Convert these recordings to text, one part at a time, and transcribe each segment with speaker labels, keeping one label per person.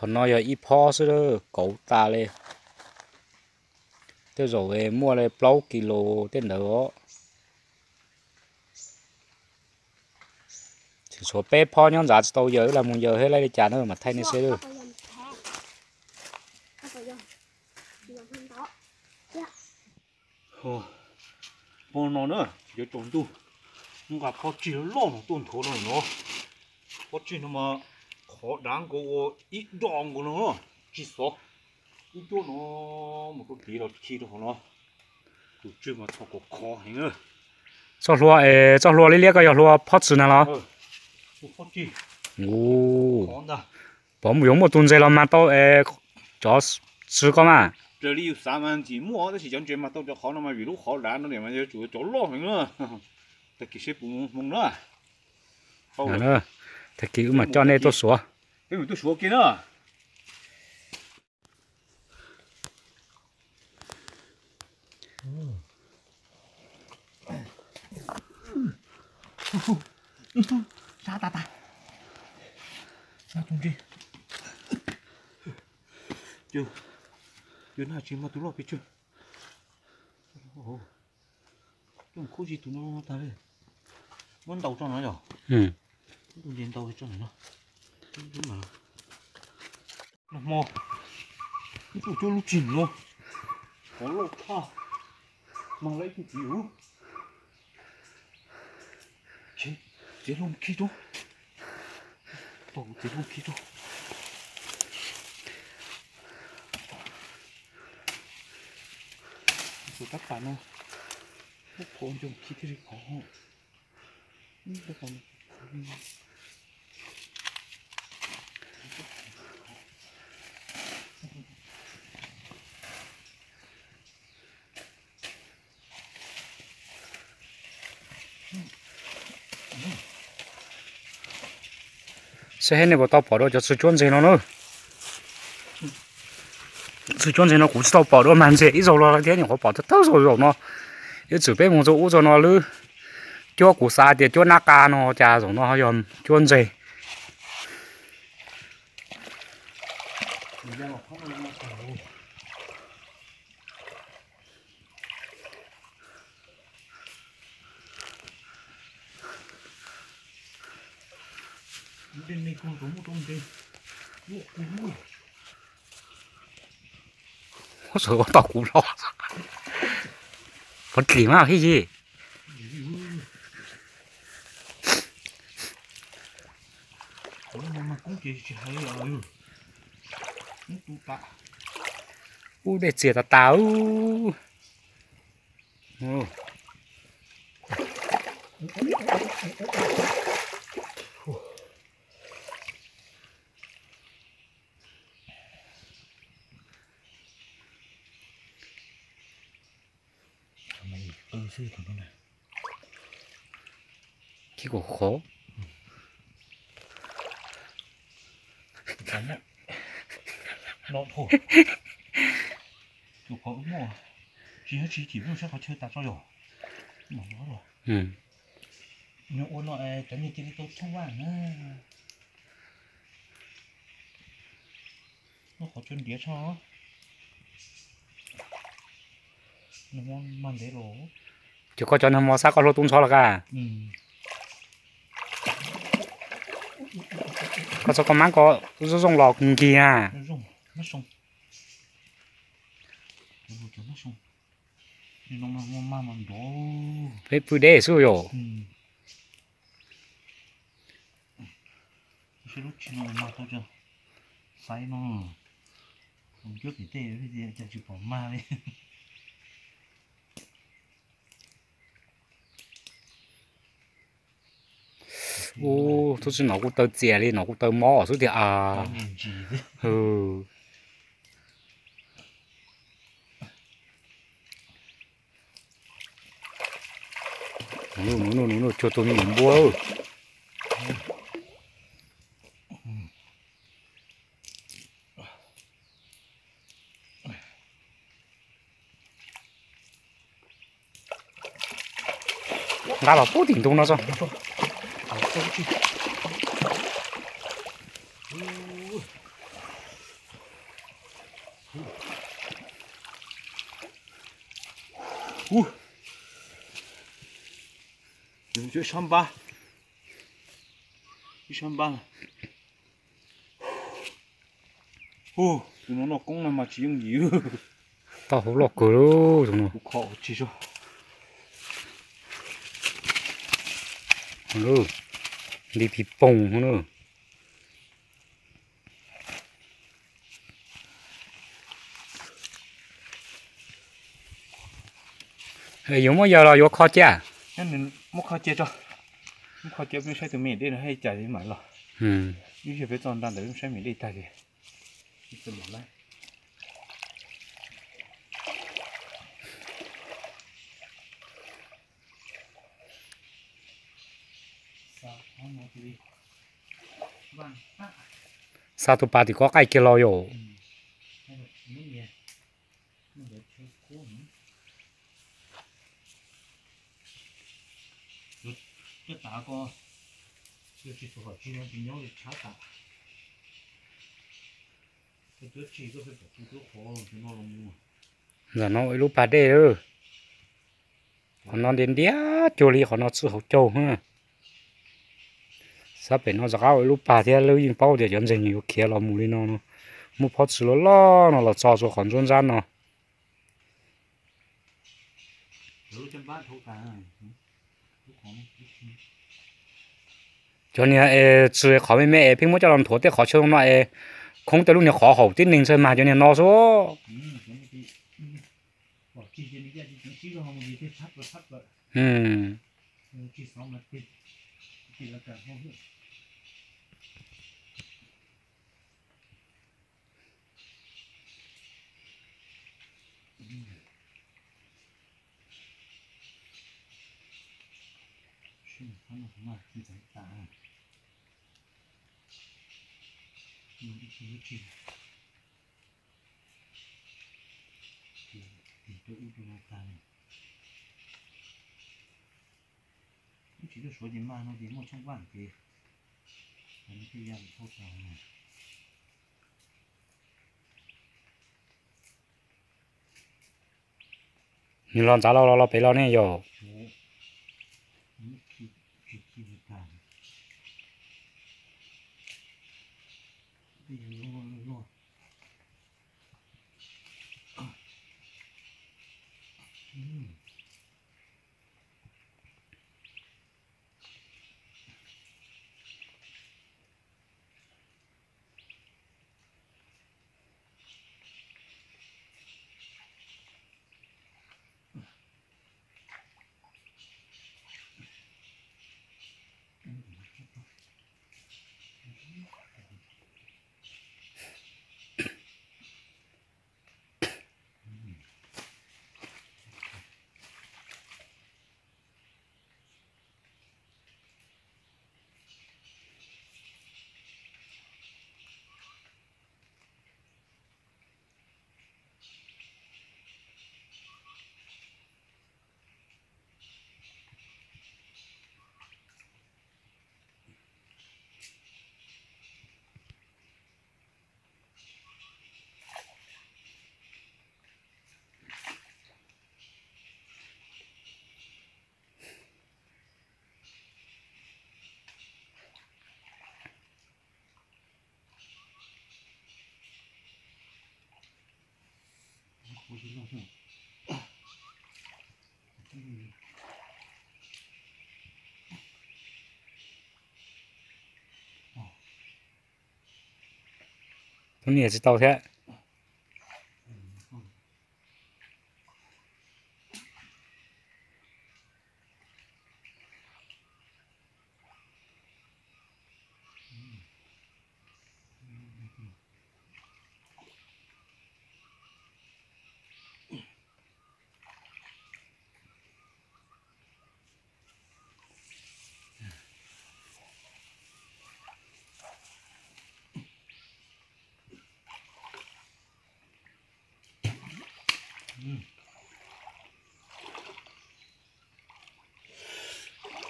Speaker 1: còn nói là ít pho xưa đó cậu ta lên thế rồi mua lại bao kilo tên nữa chỉ số bé pho nhon giá tàu giờ là một giờ hết lại trả nữa mà thay nên sẽ được
Speaker 2: bò nó nữa giờ trồng tu nó gặp khó chịu lắm tuần thổ rồi nó khó chịu nó mà khó đáng của ít đòn của nó chỉ số ít chỗ nó một cái tí đó khi đó nó tụi chưa mà cho có khó hình nữa
Speaker 1: cho lúa lấy cái lúa phát triển nào
Speaker 2: khó chịu
Speaker 1: 오, 범 용모 돈제로 만또 저 쓰거마.
Speaker 2: 这里有3万几亩，这是讲全嘛都叫好了嘛，一路好难了嘛，就做做老行了，这其实不蒙了。
Speaker 1: nữa, thật kiểu mà cho nên tôi xóa.
Speaker 2: Cái tôi xóa kia nữa. Sao ta ta? Sao tung đi? Chưa nào chỉ mà tụi nó biết chưa chúng có gì tụi nó ta đấy muốn đầu cho nó rồi tụi điên đầu cho nó đúng mà nó mò tụi cho lúc chỉnh luôn có lột tha mà lấy cái kiểu chế luôn kia đó tổ chế luôn kia đó rồi các bạn ơi, một con trong khí thế khó, các bạn,
Speaker 1: sẽ hết này bỏ tao bỏ đâu cho sự chuẩn gì nó nữa. sự chuẩn gì nó cũng tao bỏ đâu mà dễ ít rồi là thế nhưng họ bỏ thật thâu rồi nó. cái chủ bé một chỗ cho nó lư cho củ sa thì cho naka nó cha rồi nó hay chuẩn gì
Speaker 2: bên này con giống một con gì,
Speaker 1: có sợ tao cũng lo còn kỳ mà cái gì
Speaker 2: mà cũng chỉ hay rồi, tụt tạ,
Speaker 1: để chia ta tao
Speaker 2: sư của nó này
Speaker 1: cái cổ khó
Speaker 2: cắn đấy nó thổi nó có mỏ chỉ biết sẽ có chơi tạt cho rồi mà nó rồi nó ôn lại cái như cái tôi không ăn nữa nó có chân đĩa cho nó mang để lỗ
Speaker 1: chỉ có cho nó mua xác có lô tung cho là cả có cho con má có dùng lò cùng kia
Speaker 2: nó dùng nó xong nó xong nó mang đồ
Speaker 1: phải bự đế xíu rồi
Speaker 2: cái lúc chị nó mang tôi chưa say nó không trước thì tê cái gì chả chịu bỏ ma đi
Speaker 1: ô tôi xin nó cũng tao chè đi nó cũng tao mò số thì à nó cho tôi mình mua 打了不顶动了是。
Speaker 2: 好，过去。你就上班，去上班了。哦，你那老公了嘛，只用油。
Speaker 1: 到好落个喽，怎么？
Speaker 2: 我靠，记住。
Speaker 1: 哦，你皮崩了。哎，有没有了？有烤架？
Speaker 2: 那你没靠接着，没靠接不晒到面的了，还加点买了。
Speaker 1: 嗯。
Speaker 2: 有些别装单的，用晒面的大的，你怎么来？sao
Speaker 1: tụi bà thì có cái kia lo rồi.
Speaker 2: Cái tạ có chưa chỉ số chỉ nó chỉ nhau để chả tạ. Cái thứ chỉ có phải bỏ chút khó thì nó luôn.
Speaker 1: Giờ nó lúc bà đây ơ. Còn nó đến đĩa cho li còn nó chưa hậu châu ha. Sắp bên nó giáo lúc bà thì lưu yên bao để dẫn dành nhiều kia là mù đi nó. Mù phát xử nó là cho còn dân gian nó. Cho nên chỉ khó mấy mẹ phim mới cho làm thua thì khó chơi nó không tới lúc này khó hậu tin ninh sơn mà cho nên nó số.
Speaker 2: Chỉ được số gì mà nó đến 100 vạn thì nó cái dạng thô này.
Speaker 1: Nhìn lon giá lo bé lo này rồi. Tôi nghĩ là tao thế.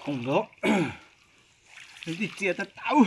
Speaker 2: không đó đi chia ta tao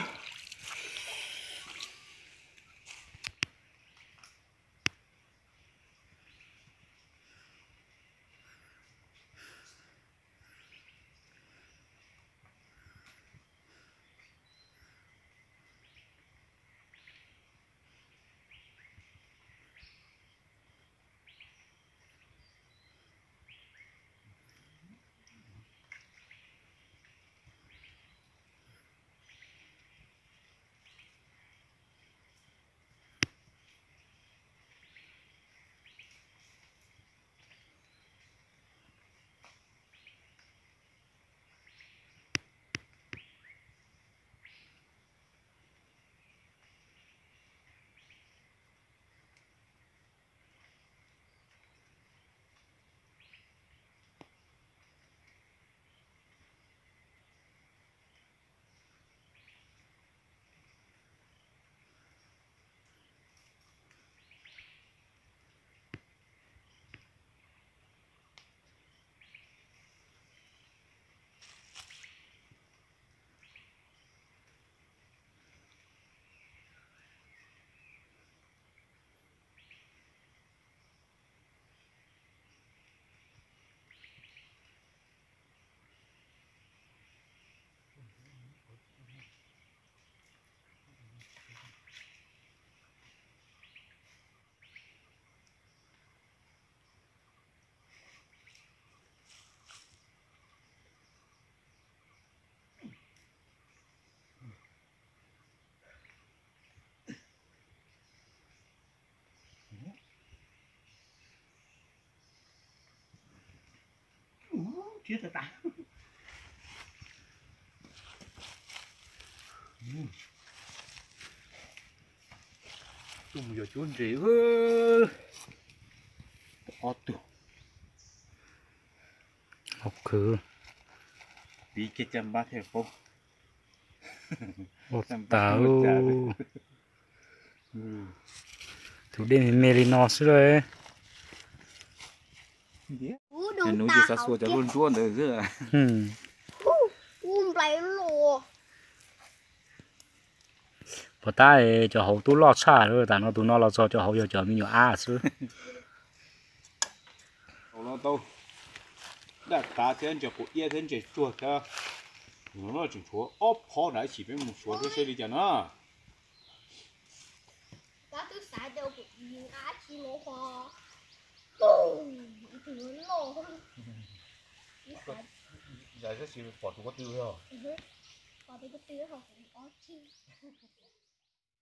Speaker 2: chia ta tao tụi giờ chuồn rỉ ơi ọt tụ
Speaker 1: học cứ
Speaker 2: đi cái chăm bát theo không
Speaker 1: một tàu thủ đêm merinos rồi
Speaker 2: nên nuôi chỉ sao cho luôn chuồn được chứ à
Speaker 3: lấy lùa
Speaker 1: bà ta cho hậu tú lọt xa rồi tại nó tú nó lọt cho hậu giờ cho mình nhiều à chứ
Speaker 2: nó đâu đã cá trên cho cụ yên trên chỉ chuột cho nó chỉ chuột ốp khó lại chỉ với một số cái xe đi cho nó
Speaker 3: cá tôi xả đâu cũng như á chi nó hoa từ lô
Speaker 2: giờ sẽ chỉ bỏ tụi có tiêu thôi
Speaker 3: còn tôi có tiêu hoặc có chi